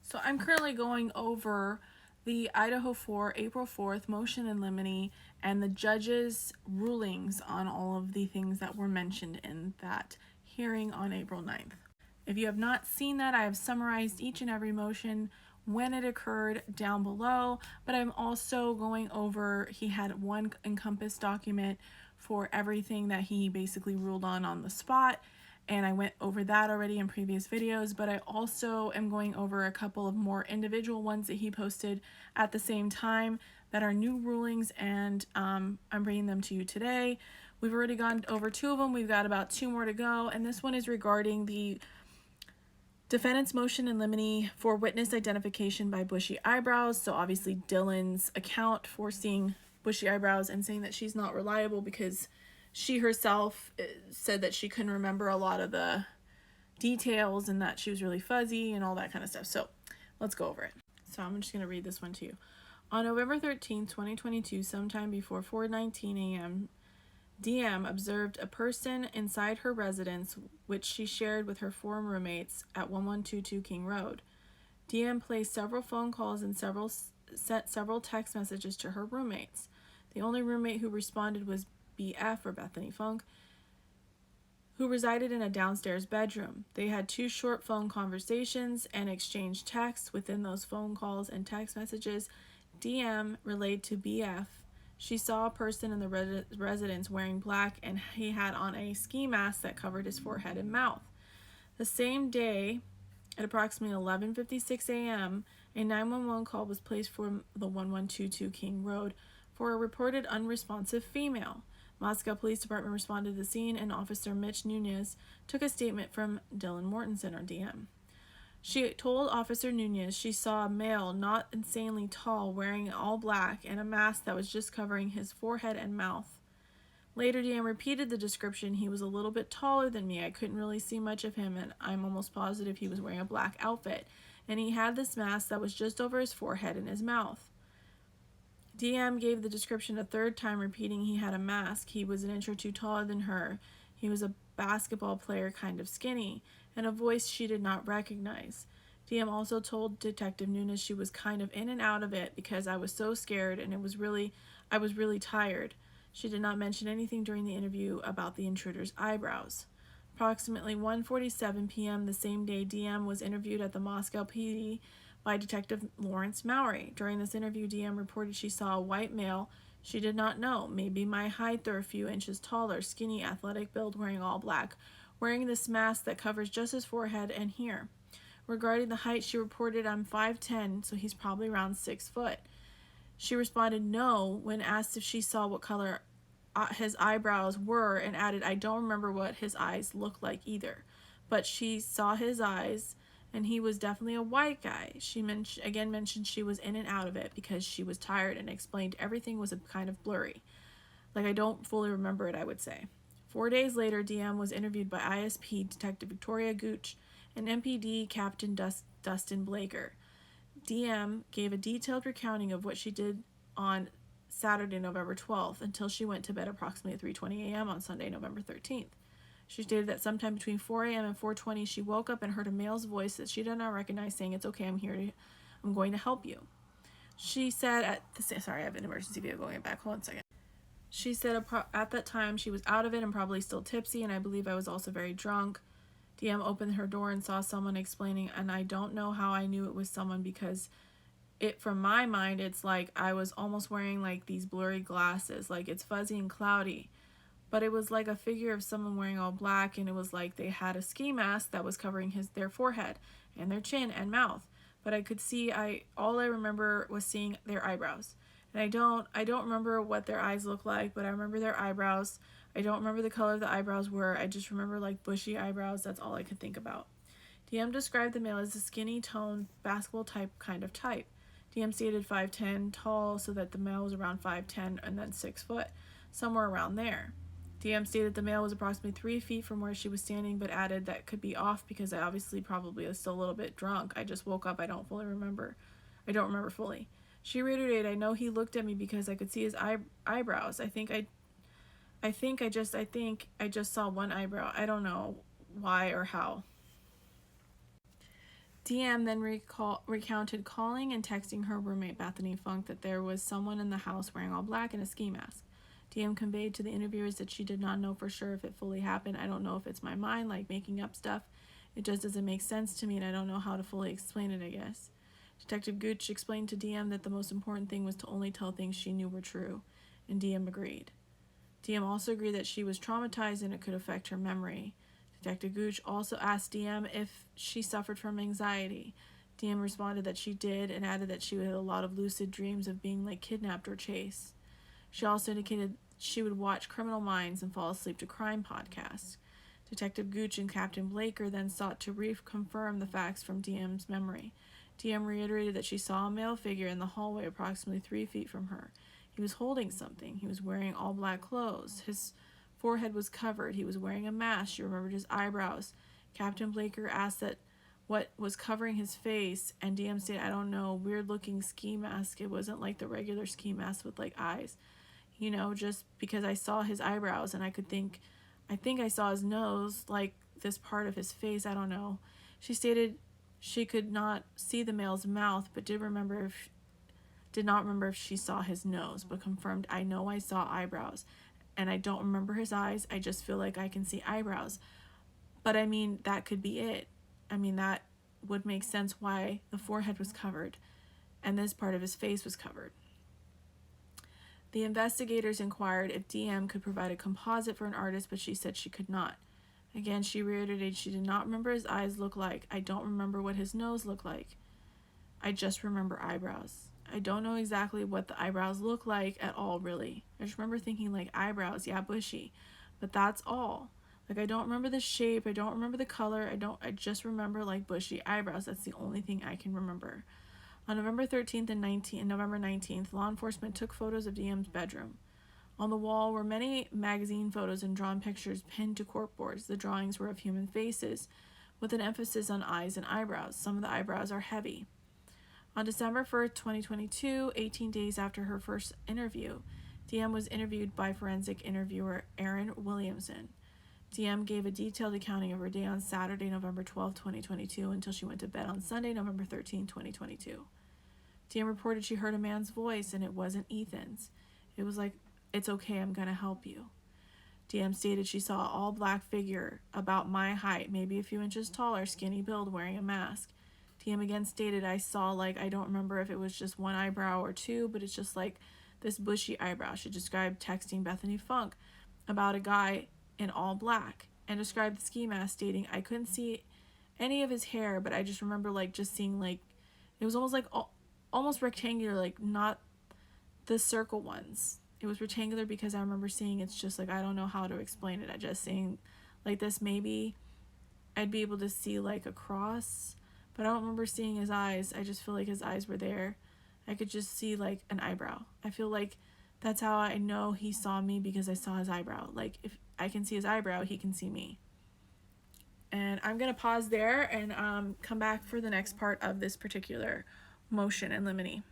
So I'm currently going over the Idaho 4 April 4th motion in limine and the judges' rulings on all of the things that were mentioned in that hearing on April 9th. If you have not seen that, I have summarized each and every motion when it occurred down below, but I'm also going over, he had one encompass document for everything that he basically ruled on the spot, and I went over that already in previous videos, but I also am going over a couple of more individual ones that he posted at the same time that are new rulings, and I'm bringing them to you today. We've already gone over 2 of them. We've got about 2 more to go, and this one is regarding the defendant's motion in limine for witness identification by bushy eyebrows. So obviously Dylan's account for seeing bushy eyebrows and saying that she's not reliable because she herself said that she couldn't remember a lot of the details and that she was really fuzzy and all that kind of stuff. So let's go over it. So I'm just going to read this one to you. On November 13, 2022, sometime before 4:19 a.m., DM observed a person inside her residence, which she shared with her 4 roommates at 1122 King Road. DM placed several phone calls and sent several text messages to her roommates. The only roommate who responded was BF, or Bethany Funk, who resided in a downstairs bedroom. They had 2 short phone conversations and exchanged texts. Within those phone calls and text messages, DM relayed to BF she saw a person in the residence wearing black, and he had on a ski mask that covered his forehead and mouth. The same day, at approximately 11:56 a.m., a 911 call was placed from the 1122 King Road for a reported unresponsive female. Moscow Police Department responded to the scene, and Officer Mitch Nunez took a statement from Dylan Mortensen, or DM. She told Officer Nunez she saw a male not insanely tall wearing all black and a mask that was just covering his forehead and mouth. Later, DM repeated the description. He was a little bit taller than me. I couldn't really see much of him, and I'm almost positive he was wearing a black outfit. And he had this mask that was just over his forehead and his mouth. DM gave the description a 3rd time, repeating he had a mask. He was an inch or 2 taller than her. He was a basketball player, kind of skinny, and a voice she did not recognize. DM also told Detective Nunez she was kind of in and out of it because I was so scared and I was really tired. She did not mention anything during the interview about the intruder's eyebrows. Approximately 1:47 p.m. the same day, DM was interviewed at the Moscow PD by Detective Lawrence Mowry. During this interview, DM reported she saw a white male she did not know, maybe my height or a few inches taller, skinny, athletic build, wearing all black, wearing this mask that covers just his forehead and here. Regarding the height, she reported, I'm 5'10", so he's probably around 6 foot. She responded no when asked if she saw what color his eyebrows were, and added, I don't remember what his eyes looked like either, but she saw his eyes and he was definitely a white guy. She mentioned she was in and out of it because she was tired, and explained everything was a kind of blurry. Like, I don't fully remember it, I would say. 4 days later, DM was interviewed by ISP Detective Victoria Gooch and MPD Captain Dustin Blahgergirl. DM gave a detailed recounting of what she did on Saturday, November 12th, until she went to bed approximately at 3:20 a.m. on Sunday, November 13th. She stated that sometime between 4 a.m. and 4:20, she woke up and heard a male's voice that she did not recognize saying, it's okay, I'm going to help you. She said sorry, I have an emergency vehicle going back. Hold on a second. She said at that time she was out of it and probably still tipsy, and I believe I was also very drunk. DM opened her door and saw someone, explaining, and I don't know how I knew it was someone because from my mind, it's like I was almost wearing like these blurry glasses, like it's fuzzy and cloudy. But it was like a figure of someone wearing all black, and it was like they had a ski mask that was covering their forehead and their chin and mouth. But I could see, all I remember was seeing their eyebrows. And I don't remember what their eyes look like, but I remember their eyebrows. I don't remember the color the eyebrows were. I just remember like bushy eyebrows. That's all I could think about. DM described the male as a skinny toned basketball type. DM stated 5'10", tall, so that the male was around 5'10", and then 6 foot, somewhere around there. DM stated the male was approximately 3 feet from where she was standing, but added that could be off because I obviously probably was still a little bit drunk. I just woke up. I don't remember fully. She reiterated, I know he looked at me because I could see his eyebrows. I think I just saw one eyebrow. I don't know why or how. DM then recounted calling and texting her roommate Bethany Funk that there was someone in the house wearing all black and a ski mask. DM conveyed to the interviewers that she did not know for sure if it fully happened. I don't know if it's my mind, like making up stuff. It just doesn't make sense to me, and I don't know how to fully explain it, I guess. Detective Gooch explained to DM that the most important thing was to only tell things she knew were true, and DM agreed. DM also agreed that she was traumatized and it could affect her memory. Detective Gooch also asked DM if she suffered from anxiety. DM responded that she did and added that she had a lot of lucid dreams of being like kidnapped or chased. She also indicated she would watch Criminal Minds and fall asleep to crime podcasts. Detective Gooch and Captain Blahger then sought to reconfirm the facts from DM's memory. DM reiterated that she saw a male figure in the hallway approximately 3 feet from her. He was holding something. He was wearing all black clothes. His forehead was covered. He was wearing a mask. She remembered his eyebrows. Captain Blahger asked that what was covering his face, and DM said, I don't know, weird looking ski mask. It wasn't like the regular ski mask with like eyes. You know, just because I saw his eyebrows and I think I saw his nose, like this part of his face, I don't know. She stated she could not see the male's mouth, but did not remember if she saw his nose, but confirmed, I know I saw eyebrows, and I don't remember his eyes. I just feel like I can see eyebrows. But I mean, that could be it. I mean, that would make sense why the forehead was covered and this part of his face was covered. The investigators inquired if DM could provide a composite for an artist, but she said she could not. Again, she reiterated she did not remember his eyes look like. I don't remember what his nose looked like. I just remember eyebrows. I don't know exactly what the eyebrows look like at all, really. I just remember thinking, like, eyebrows, yeah, bushy. But that's all. Like, I don't remember the shape. I don't remember the color. I just remember, like, bushy eyebrows. That's the only thing I can remember. On November 13th and November 19th, law enforcement took photos of DM's bedroom. On the wall were many magazine photos and drawn pictures pinned to corkboards. The drawings were of human faces, with an emphasis on eyes and eyebrows. Some of the eyebrows are heavy. On December 1st, 2022, 18 days after her first interview, DM was interviewed by forensic interviewer Aaron Williamson. DM gave a detailed accounting of her day on Saturday, November 12, 2022, until she went to bed on Sunday, November 13, 2022. DM reported she heard a man's voice, and it wasn't Ethan's. It was like, it's okay, I'm gonna help you. DM stated she saw an all-black figure, about my height, maybe a few inches taller, skinny build, wearing a mask. DM again stated, I saw, like, I don't remember if it was just one eyebrow or two, but it's just like this bushy eyebrow. She described texting Bethany Funk about a guy in all black, and described the ski mask, stating, I couldn't see any of his hair, but I just remember, like, just seeing, like, it was almost like almost rectangular, like not the circle ones. It was rectangular because I remember seeing, it's just like, I don't know how to explain it. I just seeing like this, maybe I'd be able to see like a cross, but I don't remember seeing his eyes. I just feel like his eyes were there. I could just see like an eyebrow. I feel like that's how I know he saw me, because I saw his eyebrow. Like if I can see his eyebrow, he can see me. And I'm going to pause there and come back for the next part of this particular motion in limine.